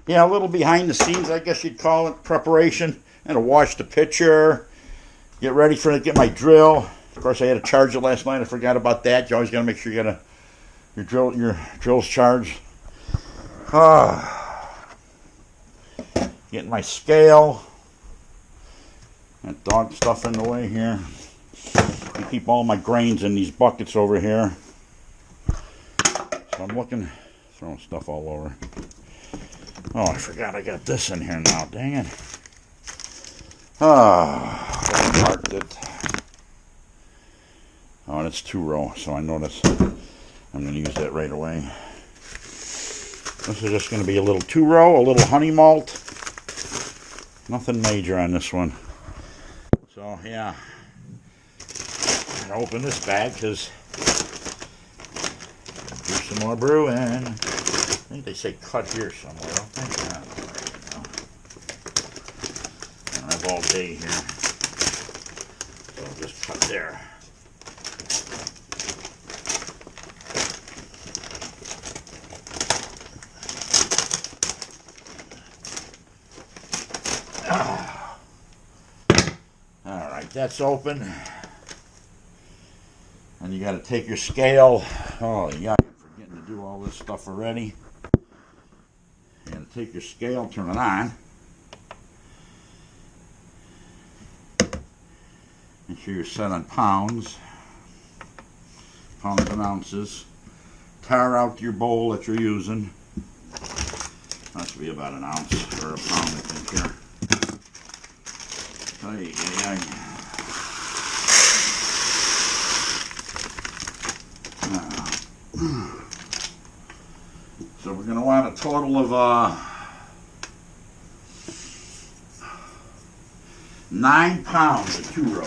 Yeah, a little behind the scenes, I guess you'd call it, preparation. I had to wash the pitcher, get ready for it, get my drill. Of course, I had to charge it last night. I forgot about that. You always got to make sure you got your drill's charged. Getting my scale. That dog stuff in the way here. I keep all my grains in these buckets over here. So I'm looking, throwing stuff all over. Oh, I forgot I got this in here now. Dang it. I marked it. Oh, and it's 2-row, so I know that's, I'm going to use that right away. This is just going to be a little 2-row, a little honey malt. Nothing major on this one. So, yeah. I'm going to open this bag because do some more brewing. I think they say cut here somewhere, don't they? I don't have all day here. So I'll just cut there. Alright, that's open. And you got to take your scale. Oh, yeah, I'm forgetting to do all this stuff already. You got to take your scale, turn it on. Make sure you're set on pounds. Pounds and ounces. Tare out your bowl that you're using. That should be about an ounce or a pound, I think, here. So we're going to want a total of 9 pounds of 2-row.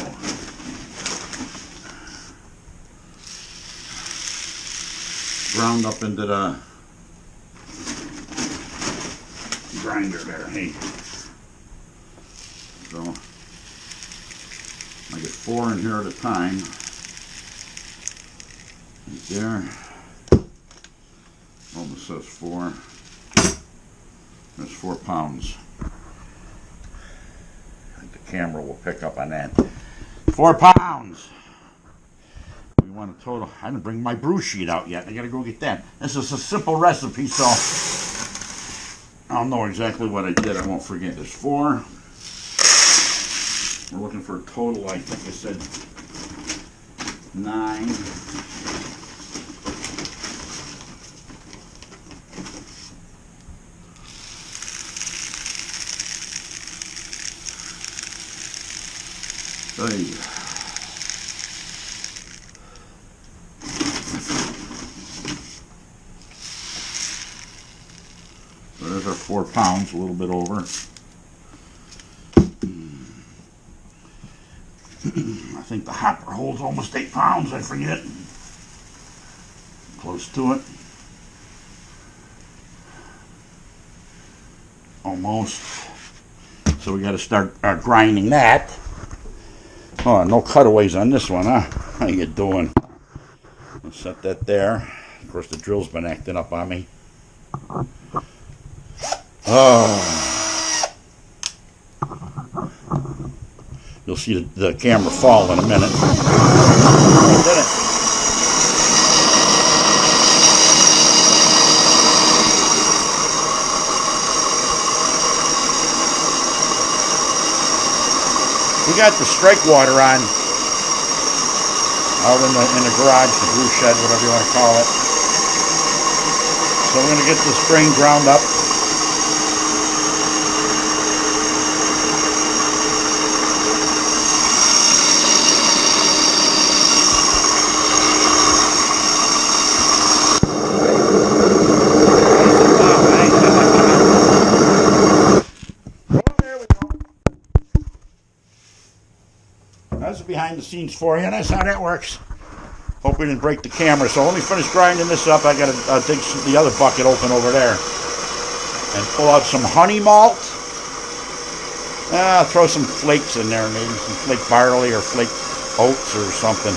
Ground up into the grinder there, hey. So I get 4 in here at a time. Right there. Almost says 4. There's 4 pounds. I think the camera will pick up on that. 4 pounds. We want a total. I didn't bring my brew sheet out yet. I gotta go get that. This is a simple recipe, so I'll know exactly what I did. I won't forget. There's 4. We're looking for a total, I think I said 9. Hey. So there's our 4 pounds, a little bit over. I think the hopper holds almost 8 pounds, I forget. Close to it. Almost. So we got to start grinding that. Oh, no cutaways on this one, huh? How you doing? I'll set that there. Of course, the drill's been acting up on me. Oh. You'll see the camera fall in a minute. I did it. We got the strike water on out in the garage, the brew shed, whatever you want to call it. So we're going to get this grain ground up. That's behind the scenes for you, and that's how that works. Hope we didn't break the camera. So let me finish grinding this up. I got to dig the other bucket open over there and pull out some honey malt. I'll throw some flakes in there, maybe some flake barley or flake oats or something.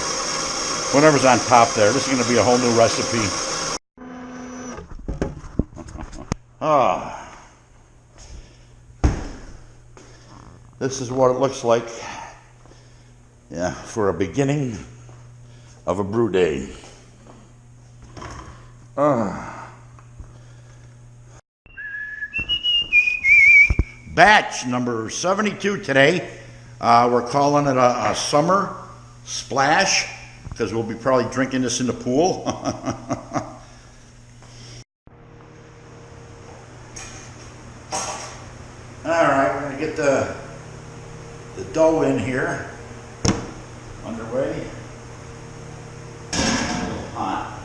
Whatever's on top there. This is going to be a whole new recipe. this is what it looks like, yeah, for a beginning of a brew day. Batch number 72 today. We're calling it a summer splash because we'll be probably drinking this in the pool. Alright, we're going to get the dough in here. Underway. A little hot.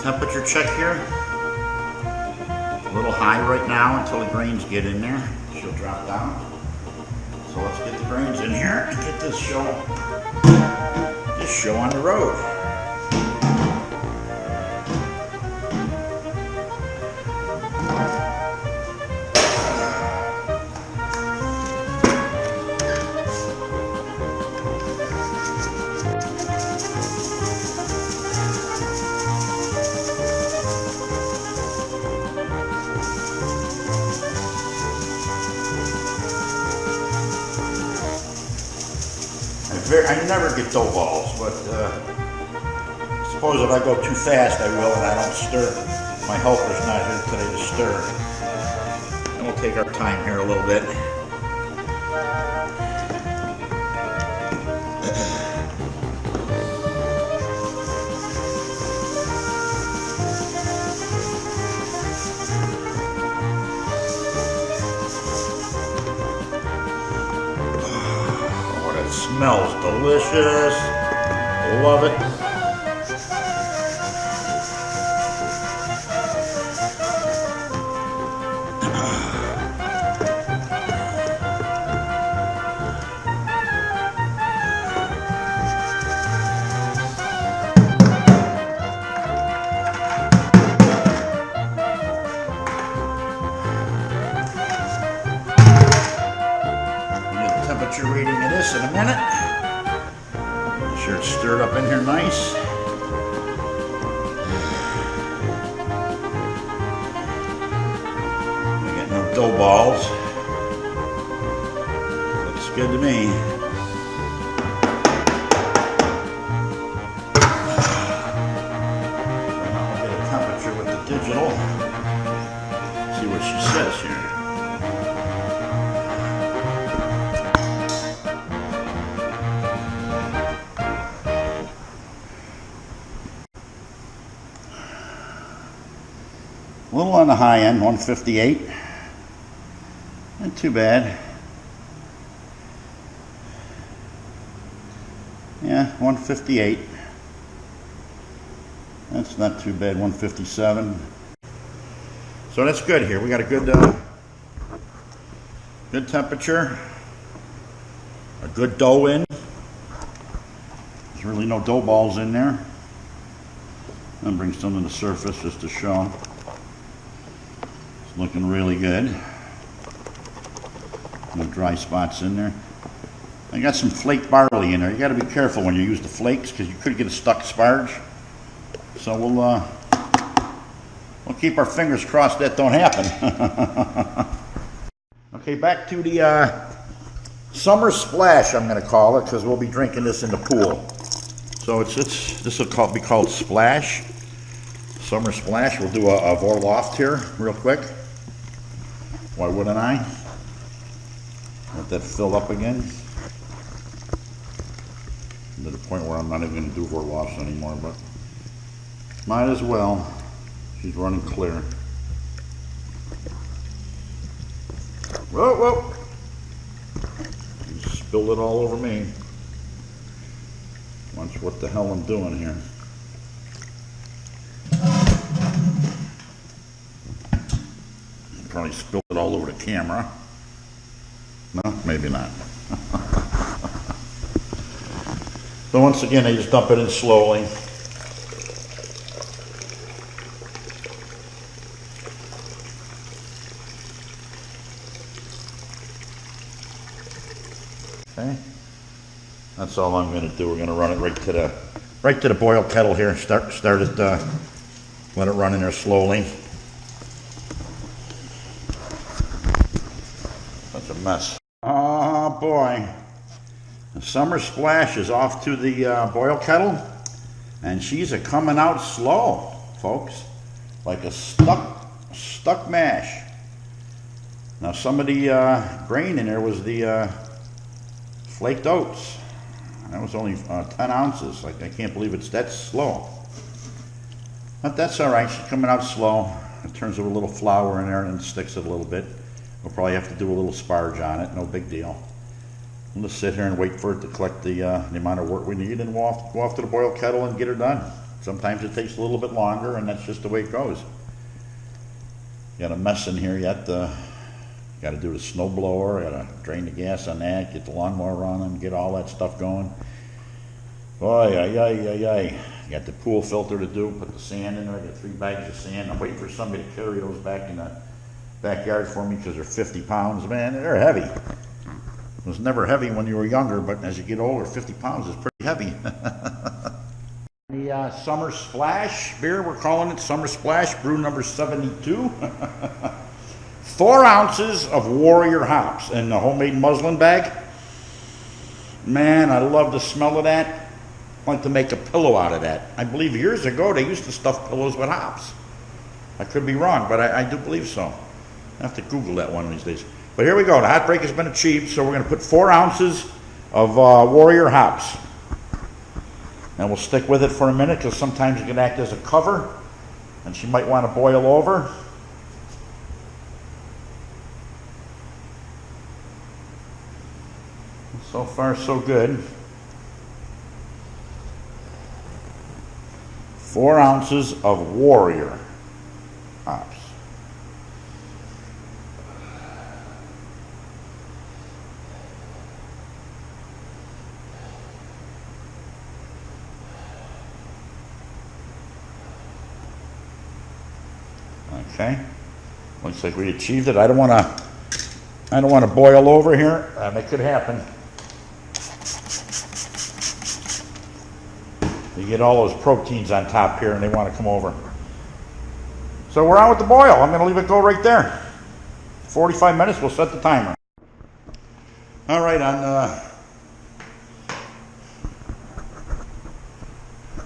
Temperature check here. A little high right now until the grains get in there. She'll drop down. So let's get the grains in here and get this show on the road. I never get dough balls, but I suppose if I go too fast I will, and I don't stir. My helper's not here today to stir. And we'll take our time here a little bit. Smells delicious. Love it. Temperature reading of this in a minute. Make sure it's stirred up in here nice. I get no dough balls. Looks good to me. So now we'll get a temperature with the digital. See what she says here. A little on the high end, 158. Not too bad. Yeah, 158. That's not too bad, 157. So that's good here. We got a good good temperature. A good dough in. There's really no dough balls in there. I'll bring some to the surface just to show. It's looking really good. No dry spots in there. I got some flaked barley in there. You got to be careful when you use the flakes because you could get a stuck sparge. So we'll keep our fingers crossed that don't happen. Okay, back to the summer splash, I'm going to call it, because we'll be drinking this in the pool. So this will be called splash. Summer splash. We'll do a Vorloft here real quick. Why wouldn't I? Let that fill up again. To the point where I'm not even going to do Vorlofts anymore, but might as well. She's running clear. Whoa, whoa! You spilled it all over me. Watch what the hell I'm doing here. Probably spilled it all over the camera. No, maybe not. So once again, I just dump it in slowly. That's all I'm going to do. We're going to run it right to the boil kettle here. Start it. Let it run in there slowly. That's a mess. Oh boy. The summer splash is off to the boil kettle, and she's coming out slow, folks, like a stuck mash. Now some of the grain in there was the flaked oats. That was only 10 ounces. Like, I can't believe it's that slow. But that's all right. She's coming out slow. It turns a little flour in there and sticks it a little bit. We'll probably have to do a little sparge on it. No big deal. We'll just sit here and wait for it to collect the amount of work we need, and we'll go off to the boil kettle and get her done. Sometimes it takes a little bit longer, and that's just the way it goes. Got a mess in here yet. Got to do the snow blower. Got to drain the gas on that. Get the lawnmower running. Get all that stuff going. Boy, got the pool filter to do. Put the sand in there. I got 3 bags of sand. I'm waiting for somebody to carry those back in the backyard for me because they're 50 pounds. Man, they're heavy. It was never heavy when you were younger, but as you get older, 50 pounds is pretty heavy. The Summer Splash beer, we're calling it Summer Splash, brew number 72. 4 ounces of Warrior hops in the homemade muslin bag. Man, I love the smell of that. I like to make a pillow out of that. I believe years ago they used to stuff pillows with hops. I could be wrong, but I do believe so. I have to Google that one of these days. But here we go. The hot break has been achieved, so we're going to put 4 ounces of Warrior hops. And we'll stick with it for a minute because sometimes it can act as a cover, and she might want to boil over. So far, so good. 4 ounces of Warrior hops. Okay. Looks like we achieved it. I don't want to boil over here. It could happen. You get all those proteins on top here and they want to come over. So we're on with the boil. I'm going to leave it go right there. 45 minutes, we'll set the timer. All right, on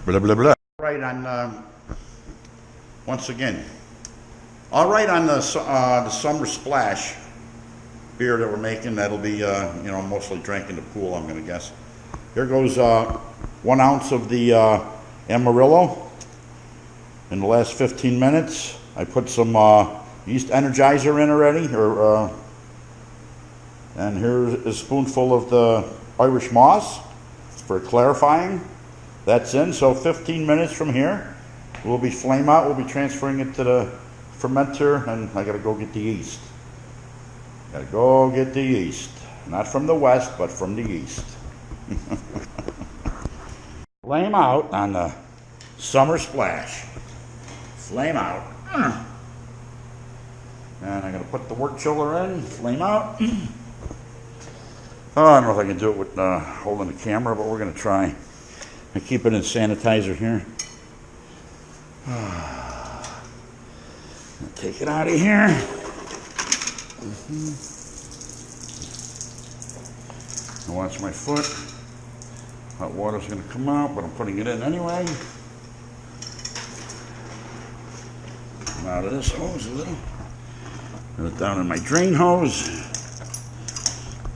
blah, blah, blah. Right on, once again. All right, on the Summer Splash beer that we're making, that'll be, mostly drank in the pool, I'm going to guess. Here goes 1 ounce of the Amarillo. In the last 15 minutes, I put some yeast energizer in already, and here's a spoonful of the Irish moss for clarifying. That's in, so 15 minutes from here, we'll be flame out. We'll be transferring it to the fermenter, and I gotta go get the yeast. Gotta go get the yeast. Not from the west, but from the east. Flame out on the Summer Splash. Flame out. And I'm going to put the work chiller in. Flame out. Oh, I don't know if I can do it with holding the camera, but we're going to try. I keep it in sanitizer here. Take it out of here. I watch my foot. Hot water's going to come out, but I'm putting it in anyway. Come out of this hose a little. Put it down in my drain hose.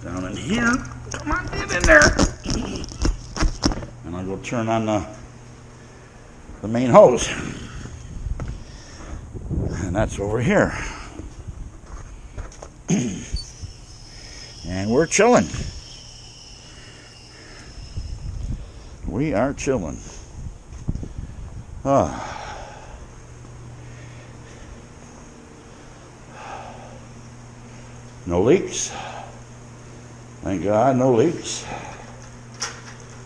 Down in here. Come on, get in there. And I'll go turn on the main hose. And that's over here. And we're chilling. We are chilling. No leaks. Thank God, no leaks.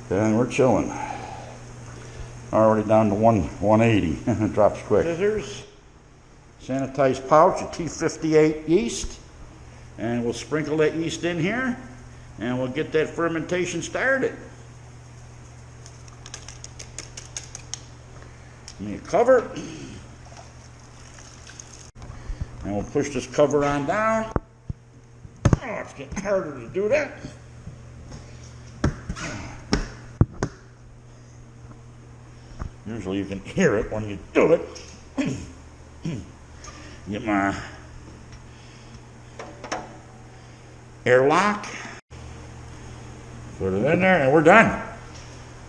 And we're chilling. Already down to 180. It drops quick. Scissors. Sanitized pouch of T58 yeast. And we'll sprinkle that yeast in here. And we'll get that fermentation started. me a cover. And we'll push this cover on down. Oh, it's getting harder to do that. Usually you can hear it when you do it. Get my airlock. Put it in there and we're done.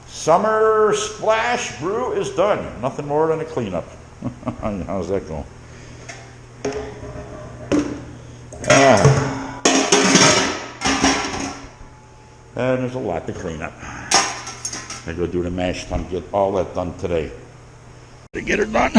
Summer Splash Brew is done. Nothing more than a cleanup. How's that going? And there's a lot to clean up. I go do the mash tun, get all that done today. To get it done.